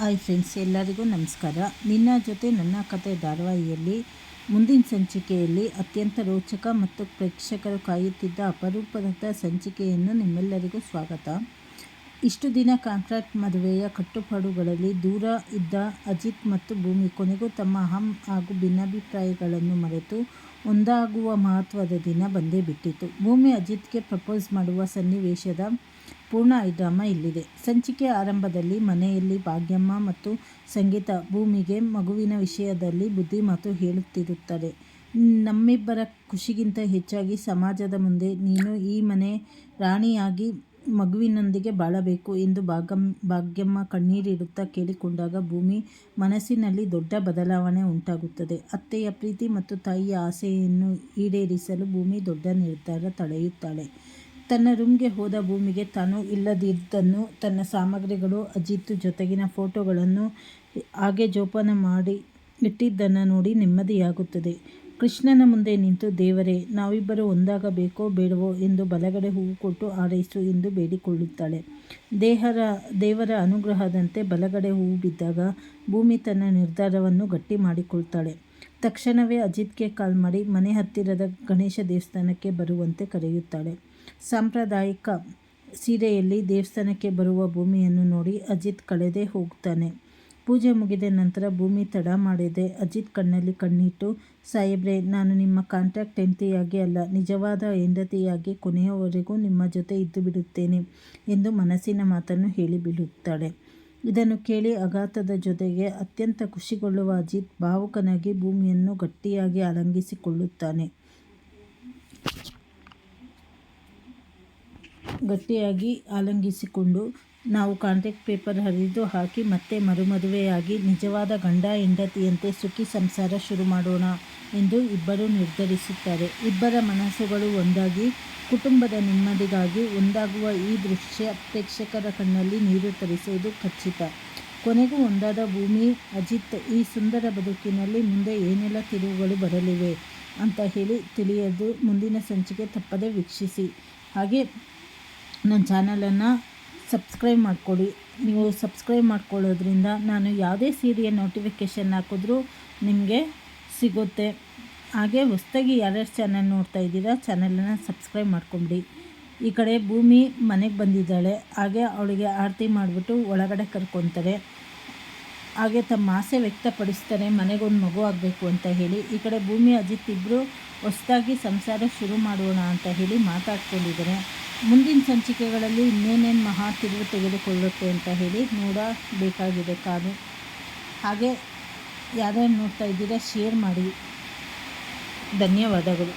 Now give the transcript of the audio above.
Hi friends, ಎಲ್ಲರಿಗೂ ನಮಸ್ಕಾರ. ನಿನ್ನ ಜೊತೆ ನನ್ನ ಕತೆ ಧಾರಾವಾಹಿಯಲ್ಲಿ ಮುಂದಿನ ಸಂಚಿಕೆಯಲ್ಲಿ ಅತ್ಯಂತ ರೋಚಕ ಮತ್ತು ಪ್ರೇಕ್ಷಕರು ಕಾಯುತ್ತಿದ್ದ ಅಪರೂಪದ ಸಂಚಿಕೆಯನ್ನು ನಿಮ್ಮೆಲ್ಲರಿಗೂ ಸ್ವಾಗತ. ಇಷ್ಟು ದಿನ ಕಾಂಟ್ರಾಕ್ಟ್ ಮದುವೆಯ ಕಟ್ಟುಪಾಡುಗಳಲ್ಲಿ ದೂರ ಇದ್ದ ಅಜಿತ್ ಮತ್ತು ಭೂಮಿ ಕೊನೆಗೂ ತಮ್ಮ ಅಹಂ ಹಾಗೂ ಭಿನ್ನಾಭಿಪ್ರಾಯಗಳನ್ನು ಮರೆತು ಒಂದಾಗುವ ಮಹತ್ವದ ದಿನ ಬಂದೇ ಬಿಟ್ಟಿತು. ಭೂಮಿ ಅಜಿತ್ಗೆ ಪ್ರಪೋಸ್ ಮಾಡುವ ಸನ್ನಿವೇಶದ ಪೂರ್ಣ ಡ್ರಾಮಾ ಇಲ್ಲಿದೆ. ಸಂಚಿಕೆಯ ಆರಂಭದಲ್ಲಿ ಮನೆಯಲ್ಲಿ ಭಾಗ್ಯಮ್ಮ ಮತ್ತು ಸಂಗೀತ ಭೂಮಿಗೆ ಮಗುವಿನ ವಿಷಯದಲ್ಲಿ ಬುದ್ಧಿಮಾತು ಹೇಳುತ್ತಿರುತ್ತಾರೆ. ನಮ್ಮಿಬ್ಬರ ಖುಷಿಗಿಂತ ಹೆಚ್ಚಾಗಿ ಸಮಾಜದ ಮುಂದೆ ನೀನು ಈ ಮನೆ ರಾಣಿಯಾಗಿ ಮಗುವಿನೊಂದಿಗೆ ಬಾಳಬೇಕು ಎಂದು ಭಾಗ್ಯಮ್ಮ ಕಣ್ಣೀರಿಡುತ್ತಾ ಕೇಳಿಕೊಂಡಾಗ ಭೂಮಿ ಮನಸ್ಸಿನಲ್ಲಿ ದೊಡ್ಡ ಬದಲಾವಣೆ ಉಂಟಾಗುತ್ತದೆ. ಅತ್ತೆಯ ಪ್ರೀತಿ ಮತ್ತು ತಾಯಿಯ ಆಸೆಯನ್ನು ಈಡೇರಿಸಲು ಭೂಮಿ ದೊಡ್ಡ ನಿರ್ಧಾರ ತಳೆಯುತ್ತಾಳೆ. ತನ್ನ ರೂಮ್ಗೆ ಹೋದ ಭೂಮಿಗೆ ತಾನು ಇಲ್ಲದಿದ್ದನ್ನು, ತನ್ನ ಸಾಮಗ್ರಿಗಳು, ಅಜಿತ್ ಜೊತೆಗಿನ ಫೋಟೋಗಳನ್ನು ಹಾಗೆ ಜೋಪಾನ ಮಾಡಿ ಇಟ್ಟಿದ್ದನ್ನು ನೋಡಿ ನೆಮ್ಮದಿಯಾಗುತ್ತದೆ. ಕೃಷ್ಣನ ಮುಂದೆ ನಿಂತು, ದೇವರೇ, ನಾವಿಬ್ಬರು ಒಂದಾಗಬೇಕೋ ಬೇಡವೋ ಎಂದು ಬಲಗಡೆ ಹೂವು ಕೊಟ್ಟು ಹಾರೈಸು ಎಂದು ಬೇಡಿಕೊಳ್ಳುತ್ತಾಳೆ. ದೇವರ ಅನುಗ್ರಹದಂತೆ ಬಲಗಡೆ ಹೂವು ಬಿದ್ದಾಗ ಭೂಮಿ ತನ್ನ ನಿರ್ಧಾರವನ್ನು ಗಟ್ಟಿ ಮಾಡಿಕೊಳ್ತಾಳೆ. ತಕ್ಷಣವೇ ಅಜಿತ್ಗೆ ಕಾಲ್ ಮಾಡಿ ಮನೆ ಹತ್ತಿರದ ಗಣೇಶ ದೇವಸ್ಥಾನಕ್ಕೆ ಬರುವಂತೆ ಕರೆಯುತ್ತಾಳೆ. ಸಾಂಪ್ರದಾಯಿಕ ಸೀರೆಯಲ್ಲಿ ದೇವಸ್ಥಾನಕ್ಕೆ ಬರುವ ಭೂಮಿಯನ್ನು ನೋಡಿ ಅಜಿತ್ ಕಳೆದೇ ಹೋಗ್ತಾನೆ. ಪೂಜೆ ಮುಗಿದ ನಂತರ ಭೂಮಿ ತಡ ಮಾಡದೆ ಅಜಿತ್ ಕಣ್ಣಲ್ಲಿ ಕಣ್ಣಿಟ್ಟು, ಸಾಹೇಬ್ರೆ, ನಾನು ನಿಮ್ಮ ಕಾಂಟ್ರಾಕ್ಟ್ ಹೆಂಡತಿಯಾಗಿ ಅಲ್ಲ, ನಿಜವಾದ ಹೆಂಡತಿಯಾಗಿ ಕೊನೆಯವರೆಗೂ ನಿಮ್ಮ ಜೊತೆ ಇದ್ದು ಬಿಡುತ್ತೇನೆ ಎಂದು ಮನಸ್ಸಿನ ಮಾತನ್ನು ಹೇಳಿಬಿಡುತ್ತಾಳೆ. ಇದನ್ನು ಕೇಳಿ ಆಘಾತದ ಜೊತೆಗೆ ಅತ್ಯಂತ ಖುಷಿಗೊಳ್ಳುವ ಅಜಿತ್ ಭಾವುಕನಾಗಿ ಭೂಮಿಯನ್ನು ಗಟ್ಟಿಯಾಗಿ ಆಲಿಂಗಿಸಿಕೊಂಡು ನಾವು ಕಾಂಟ್ರಾಕ್ಟ್ ಪೇಪರ್ ಹರಿದು ಹಾಕಿ ಮತ್ತೆ ಮರುಮದುವೆಯಾಗಿ ನಿಜವಾದ ಗಂಡ ಹೆಂಡತಿಯಂತೆ ಸುಖಿ ಸಂಸಾರ ಶುರು ಮಾಡೋಣ ಎಂದು ಇಬ್ಬರು ನಿರ್ಧರಿಸುತ್ತಾರೆ. ಇಬ್ಬರ ಮನಸ್ಸುಗಳು ಒಂದಾಗಿ ಕುಟುಂಬದ ನೆಮ್ಮದಿಗಾಗಿ ಒಂದಾಗುವ ಈ ದೃಶ್ಯ ಪ್ರೇಕ್ಷಕರ ಕಣ್ಣಲ್ಲಿ ನೀರು ತರಿಸುವುದು ಖಚಿತ. ಕೊನೆಗೂ ಒಂದಾದ ಭೂಮಿ ಅಜಿತ್ ಈ ಸುಂದರ ಬದುಕಿನಲ್ಲಿ ಮುಂದೆ ಏನೆಲ್ಲ ತಿರುವುಗಳು ಬರಲಿವೆ ಅಂತ ಹೇಳಿ ತಿಳಿಯಲು ಮುಂದಿನ ಸಂಚಿಕೆ ತಪ್ಪದೆ ವೀಕ್ಷಿಸಿ. ಹಾಗೆ ನನ್ನ ಚಾನಲನ್ನು ಸಬ್ಸ್ಕ್ರೈಬ್ ಮಾಡಿಕೊಡಿ. ನೀವು ಸಬ್ಸ್ಕ್ರೈಬ್ ಮಾಡ್ಕೊಳ್ಳೋದ್ರಿಂದ ನಾನು ಯಾವುದೇ ಸೀರಿಯಲ್ ನೋಟಿಫಿಕೇಷನ್ ಹಾಕಿದ್ರೂ ನಿಮಗೆ ಸಿಗುತ್ತೆ. ಹಾಗೆ ಹೊಸದಾಗಿ ಯಾರ್ಯಾರು ಚಾನಲ್ ನೋಡ್ತಾ ಇದ್ದೀರಾ ಚಾನಲನ್ನು ಸಬ್ಸ್ಕ್ರೈಬ್ ಮಾಡ್ಕೊಂಬಿಡಿ. ಈ ಕಡೆ ಭೂಮಿ ಮನೆಗೆ ಬಂದಿದ್ದಾಳೆ. ಹಾಗೆ ಅವಳಿಗೆ ಆರತಿ ಮಾಡಿಬಿಟ್ಟು ಒಳಗಡೆ ಕರ್ಕೊತಾರೆ. ಹಾಗೆ ತಮ್ಮ ಆಸೆ ವ್ಯಕ್ತಪಡಿಸ್ತಾರೆ, ಮನೆಗೊಂದು ಮಗು ಆಗಬೇಕು ಅಂತ ಹೇಳಿ. ಈ ಕಡೆ ಭೂಮಿ ಅಜಿತ್ ಇಬ್ಬರು ಹೊಸದಾಗಿ ಸಂಸಾರ ಶುರು ಮಾಡೋಣ ಅಂತ ಹೇಳಿ ಮಾತಾಡ್ಕೊಂಡಿದ್ದಾರೆ. ಮುಂದಿನ ಸಂಚಿಕೆಗಳಲ್ಲಿ ಇನ್ನೇನೇನು ಮಹಾ ತಿರುವು ತೆಗೆದುಕೊಳ್ಳುತ್ತೆ ಅಂತ ಹೇಳಿ ನೋಡಬೇಕಾಗಿದೆ ಕಾದು. ಹಾಗೆ ಯಾರ್ಯಾರು ನೋಡ್ತಾ ಇದ್ದೀರಾ ಶೇರ್ ಮಾಡಿ. ಧನ್ಯವಾದಗಳು.